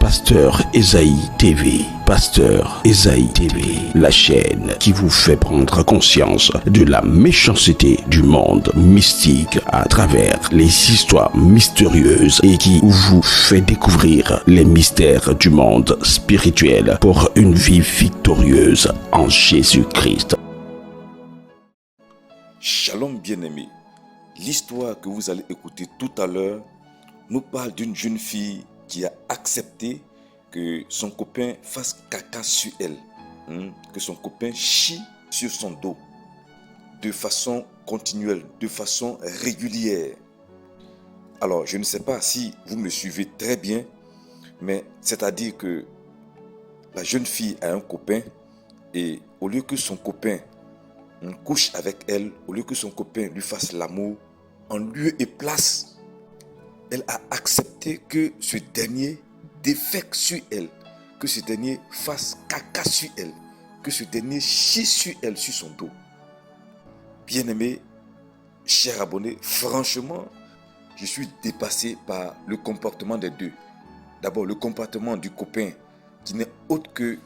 Pasteur Esaïe TV. Pasteur Esaïe TV, la chaîne qui vous fait prendre conscience de la méchanceté du monde mystique à travers les histoires mystérieuses et qui vous fait découvrir les mystères du monde spirituel pour une vie victorieuse en Jésus-Christ. Shalom bien-aimés, l'histoire que vous allez écouter tout à l'heure nous parle d'une jeune fille qui a accepté que son copain fasse caca sur elle, que son copain chie sur son dos de façon continuelle, de façon régulière. Alors, je ne sais pas si vous me suivez très bien, mais c'est-à-dire que la jeune fille a un copain et au lieu que son copain couche avec elle, au lieu que son copain lui fasse l'amour, en lieu et place, elle a accepté que ce dernier défèque sur elle, que ce dernier fasse caca sur elle, que ce dernier chie sur elle, sur son dos. Bien-aimé, cher abonné, franchement, je suis dépassé par le comportement des deux. D'abord, le comportement du copain qui n'est autre qu'un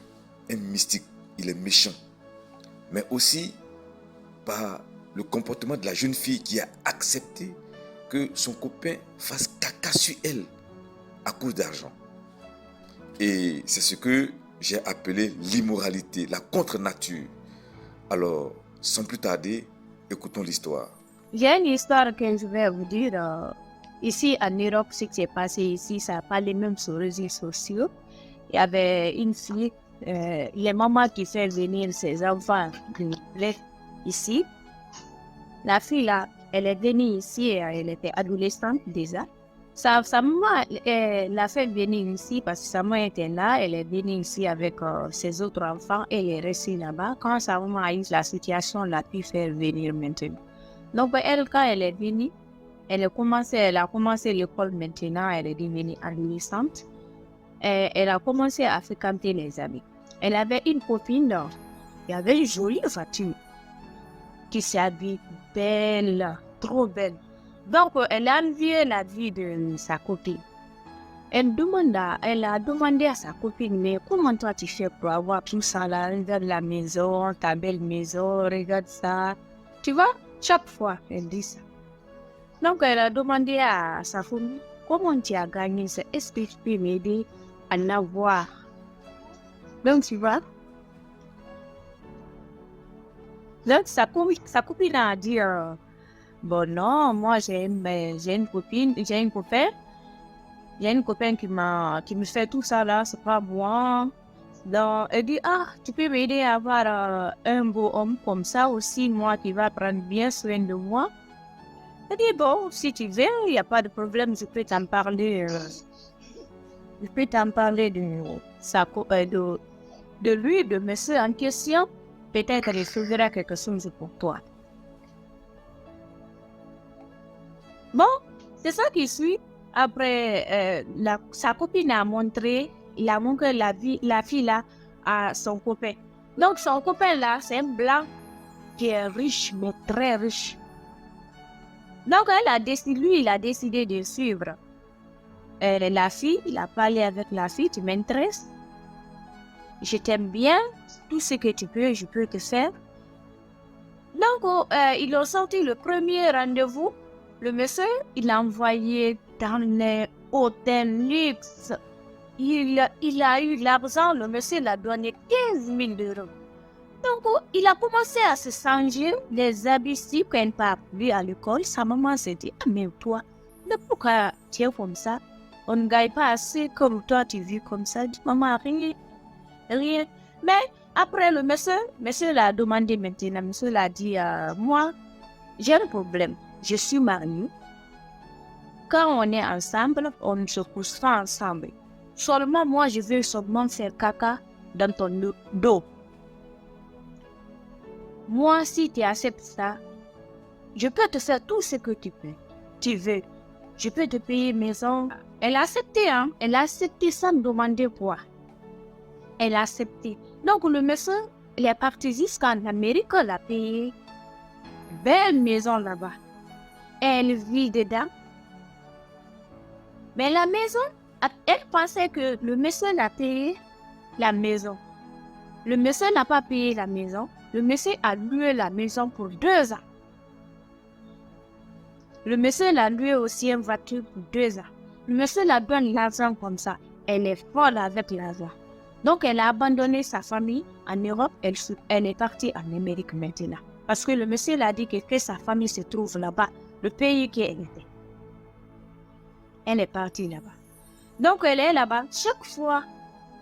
mystique, il est méchant. Mais aussi par le comportement de la jeune fille qui a accepté que son copain fasse caca sur elle à cause d'argent. Et c'est ce que j'ai appelé l'immoralité, la contre-nature. Alors, sans plus tarder, écoutons l'histoire. J'ai une histoire que je vais vous dire. Ici, en Europe, ce qui s'est passé ici, ça n'a pas les mêmes sur les réseaux sociaux. Il y avait une fille, les mamans qui font venir ses enfants ici. La fille là, elle est venue ici, elle était adolescente déjà. Sa maman l'a fait venir ici parce que sa maman était là, elle est venue ici avec ses autres enfants et elle est restée là-bas. Quand sa maman a eu la situation, elle a pu faire venir maintenant. Donc elle, quand elle est venue, elle a commencé l'école maintenant, elle est devenue adolescente. Et elle a commencé à fréquenter les amis. Elle avait une copine, qui avait une jolie voiture, qui s'habille belle, trop belle. Donc, elle a envié la vie de sa copine. Elle a demandé à sa copine, mais comment toi tu fais pour avoir tout ça là? Regarde la maison, ta belle maison, regarde ça. Tu vois, chaque fois, elle dit ça. Donc, elle a demandé à sa famille, comment tu as gagné ça? Est-ce que tu peux m'aider à en avoir? Donc, tu vois. Donc, sa copine a dit, bon non, moi j'ai une copine, j'ai un copain. Il y a une copine qui me fait tout ça là, c'est pas moi. Donc, elle dit, tu peux m'aider à avoir un beau homme comme ça aussi, moi qui va prendre bien soin de moi. Elle dit, bon, si tu veux, il n'y a pas de problème, je peux t'en parler. Je peux t'en parler de lui, de monsieur en question. Peut-être qu'il trouvera quelque chose pour toi. Bon, c'est ça qui suit. Après, sa copine a montré la fille là à son copain. Donc, son copain là, c'est un blanc qui est riche, mais très riche. Donc, il a décidé de suivre la fille. Il a parlé avec la fille, tu m'intéresses. Je t'aime bien, tout ce que tu peux, je peux te faire. Donc, ils ont sorti le premier rendez-vous. Le monsieur, il l'a envoyé dans les hôtels luxe. Il a eu l'argent, le monsieur l'a donné 15 000 euros. Donc, il a commencé à se changer les habits si quand il part plus à l'école. Sa maman s'est dit, mais toi, mais pourquoi tu es comme ça? On ne gagne pas assez comme toi, tu vis comme ça. Dit, maman, rien. Mais après, le monsieur l'a demandé maintenant. Monsieur l'a dit, moi, j'ai un problème. Je suis mariée. Quand on est ensemble, on se couchera ensemble. Seulement, moi, je veux seulement faire caca dans ton dos. Moi, si tu acceptes ça, je peux te faire tout ce que tu veux. Je peux te payer maison. Elle a accepté, hein. Elle a accepté sans demander quoi. Elle a accepté. Donc, le monsieur, il est parti jusqu'en Amérique, il a payé une belle maison là-bas. Elle vit dedans. Mais la maison, Elle pensait que le monsieur l'a payé la maison. Le monsieur n'a pas payé la maison. Le monsieur a loué la maison pour 2 ans. Le monsieur l'a loué aussi une voiture pour 2 ans. Le monsieur la donne l'argent comme ça. Elle est folle avec l'argent. Donc, elle a abandonné sa famille en Europe. Elle est partie en Amérique maintenant. Parce que le monsieur l'a dit que sa famille se trouve là-bas, le pays qui elle était. Elle est partie là-bas. Donc, elle est là-bas. Chaque fois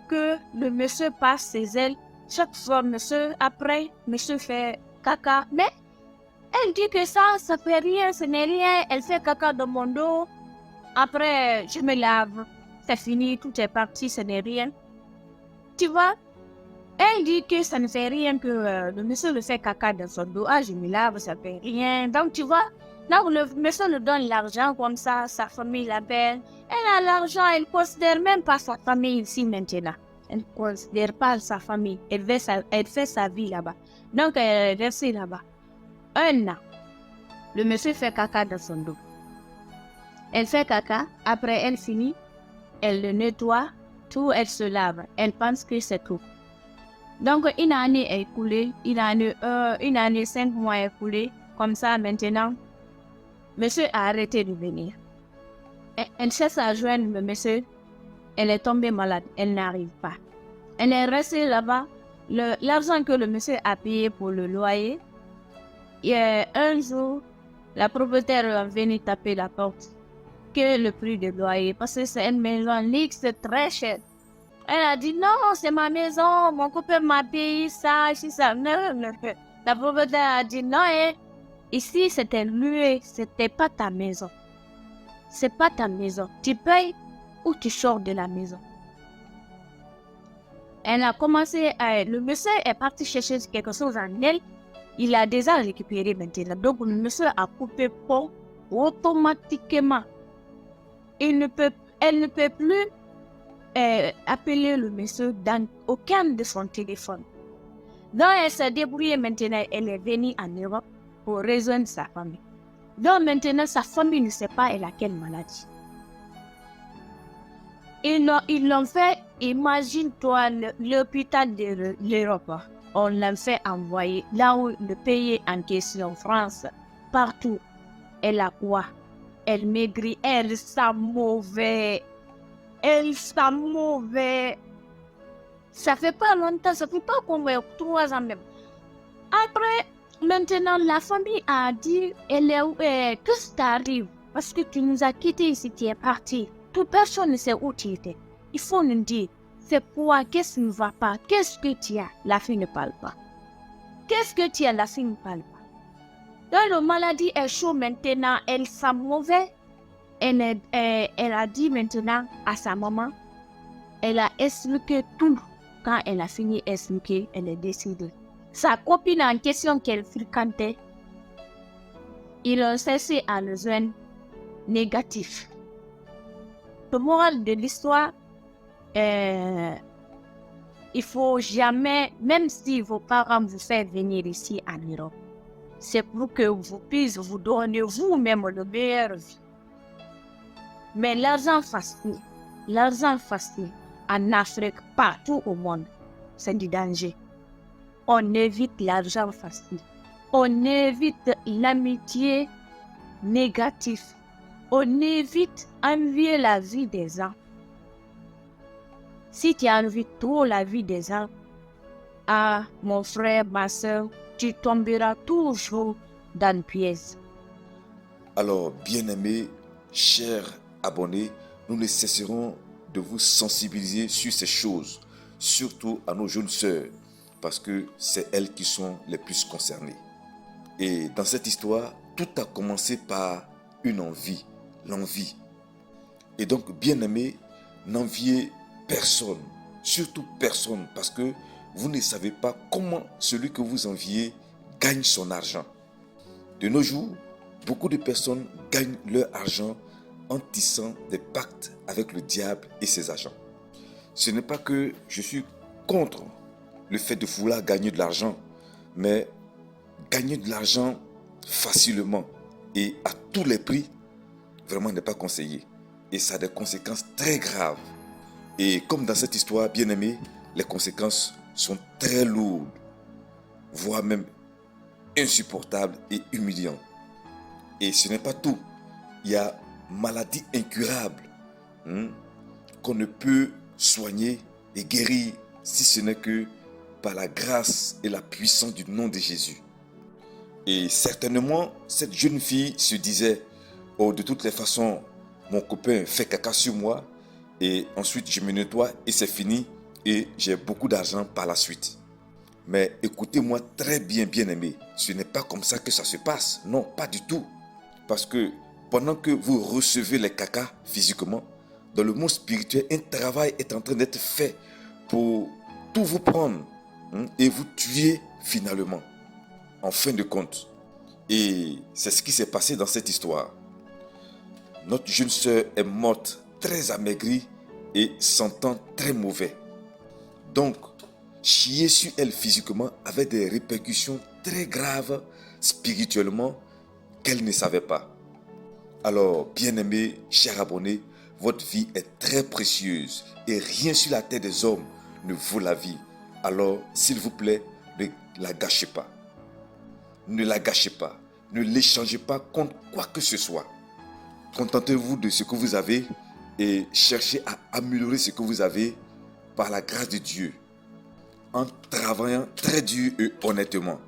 que le monsieur passe ses ailes, chaque fois, après, monsieur fait caca. Mais elle dit que ça fait rien, ce n'est rien. Elle fait caca dans mon dos. Après, je me lave. C'est fini, tout est parti, ce n'est rien. Tu vois, elle dit que ça ne fait rien, que le monsieur le fait caca dans son dos. Ah, je me lave, ça ne fait rien. Donc, tu vois, là où le monsieur lui donne l'argent comme ça, sa famille l'appelle. Elle a l'argent, elle ne considère même pas sa famille ici maintenant. Elle ne considère pas sa famille. Elle fait sa vie là-bas. Donc, elle est restée là-bas. 1 an. Le monsieur fait caca dans son dos. Elle fait caca. Après, elle finit. Elle le nettoie. Tout, elle se lave. Elle pense que c'est tout. Donc, une année est écoulée. Une année, 5 mois est écoulée. Comme ça, maintenant, monsieur a arrêté de venir. Elle cherche à joindre le monsieur. Elle est tombée malade. Elle n'arrive pas. Elle est restée là-bas. L'argent que le monsieur a payé pour le loyer. Et un jour, la propriétaire est venue taper la porte. Que le prix du loyer, parce que c'est une maison ligue, c'est très cher. Elle a dit non, c'est ma maison, mon copain m'a payé ça, ça. Non. La propriétaire a dit non, ici c'était loué, c'était pas ta maison. C'est pas ta maison. Tu payes ou tu sors de la maison. Elle a commencé le monsieur est parti chercher quelque chose en elle. Il a déjà récupéré maintenant. Donc le monsieur a coupé pont automatiquement. Elle ne peut plus appeler le monsieur dans aucun de son téléphone. Donc elle s'est débrouillée maintenant. Elle est venue en Europe pour rejoindre sa famille. Donc maintenant sa famille ne sait pas elle a quelle maladie. Ils l'ont fait, imagine-toi l'hôpital de l'Europe. On l'a fait envoyer là où le pays en question, France, partout. Elle a quoi? Elle maigrit, elle sent mauvais. Ça fait pas longtemps, ça fait pas comme 3 ans même. Après, maintenant, la famille a dit, qu'est-ce qui t'arrive? Parce que tu nous as quittés ici, tu es parti. Toute personne ne sait où tu étais. Il faut nous dire, c'est quoi, qu'est-ce qui ne va pas, qu'est-ce que tu as? La fille ne parle pas. Qu'est-ce que tu as? La fille ne parle pas. Donc, la maladie est chaude maintenant, elle sent mauvais. Elle a dit maintenant à sa maman, elle a expliqué tout. Quand elle a fini d'expliquer, elle est décidée. Sa copine en question qu'elle fréquentait, ils ont cessé à le joindre négatif. Le moral de l'histoire, il faut jamais, même si vos parents vous font venir ici en Europe, c'est pour que vous puissiez vous donner vous-même le meilleur vie. Mais l'argent facile en Afrique, partout au monde, c'est du danger. On évite l'argent facile. On évite l'amitié négative. On évite envier la vie des gens. Si tu envies trop la vie des gens, ah, mon frère, ma soeur, tu tomberas toujours dans le piège. Alors, bien-aimés, chers abonnés, nous ne cesserons de vous sensibiliser sur ces choses, surtout à nos jeunes sœurs, parce que c'est elles qui sont les plus concernées. Et dans cette histoire, tout a commencé par une envie, l'envie. Et donc, bien-aimés, n'enviez personne, surtout personne, parce que vous ne savez pas comment celui que vous enviez gagne son argent. De nos jours, beaucoup de personnes gagnent leur argent en tissant des pactes avec le diable et ses agents. Ce n'est pas que je suis contre le fait de vouloir gagner de l'argent, mais gagner de l'argent facilement et à tous les prix, vraiment n'est pas conseillé. et ça a des conséquences très graves. Et comme dans cette histoire, bien aimé, les conséquences sont très lourdes, voire même insupportables et humiliantes. Et ce n'est pas tout. Il y a maladie incurable qu'on ne peut soigner et guérir si ce n'est que par la grâce et la puissance du nom de Jésus. Et certainement, cette jeune fille se disait, oh, de toutes les façons, mon copain fait caca sur moi et ensuite je me nettoie et c'est fini et j'ai beaucoup d'argent par la suite. Mais écoutez-moi très bien, bien-aimé, ce n'est pas comme ça que ça se passe. Non, pas du tout. Parce que pendant que vous recevez les cacas physiquement, dans le monde spirituel, un travail est en train d'être fait pour tout vous prendre et vous tuer finalement, en fin de compte. Et c'est ce qui s'est passé dans cette histoire. Notre jeune sœur est morte très amaigrie et sentant très mauvais. Donc, chier sur elle physiquement avait des répercussions très graves spirituellement qu'elle ne savait pas. Alors, bien-aimé, cher abonné, votre vie est très précieuse et rien sur la terre des hommes ne vaut la vie. Alors, s'il vous plaît, ne la gâchez pas. Ne la gâchez pas. Ne l'échangez pas contre quoi que ce soit. Contentez-vous de ce que vous avez et cherchez à améliorer ce que vous avez par la grâce de Dieu. En travaillant très dur et honnêtement.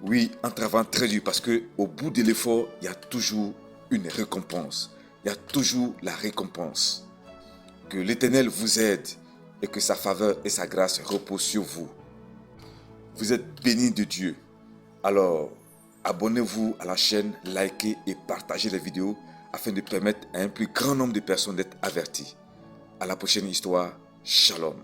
Oui, en travaillant très dur parce qu'au bout de l'effort, il y a toujours une récompense. Il y a toujours la récompense. Que l'Éternel vous aide et que sa faveur et sa grâce reposent sur vous. Vous êtes bénis de Dieu. Alors, abonnez-vous à la chaîne, likez et partagez les vidéos afin de permettre à un plus grand nombre de personnes d'être averties. À la prochaine histoire. Shalom.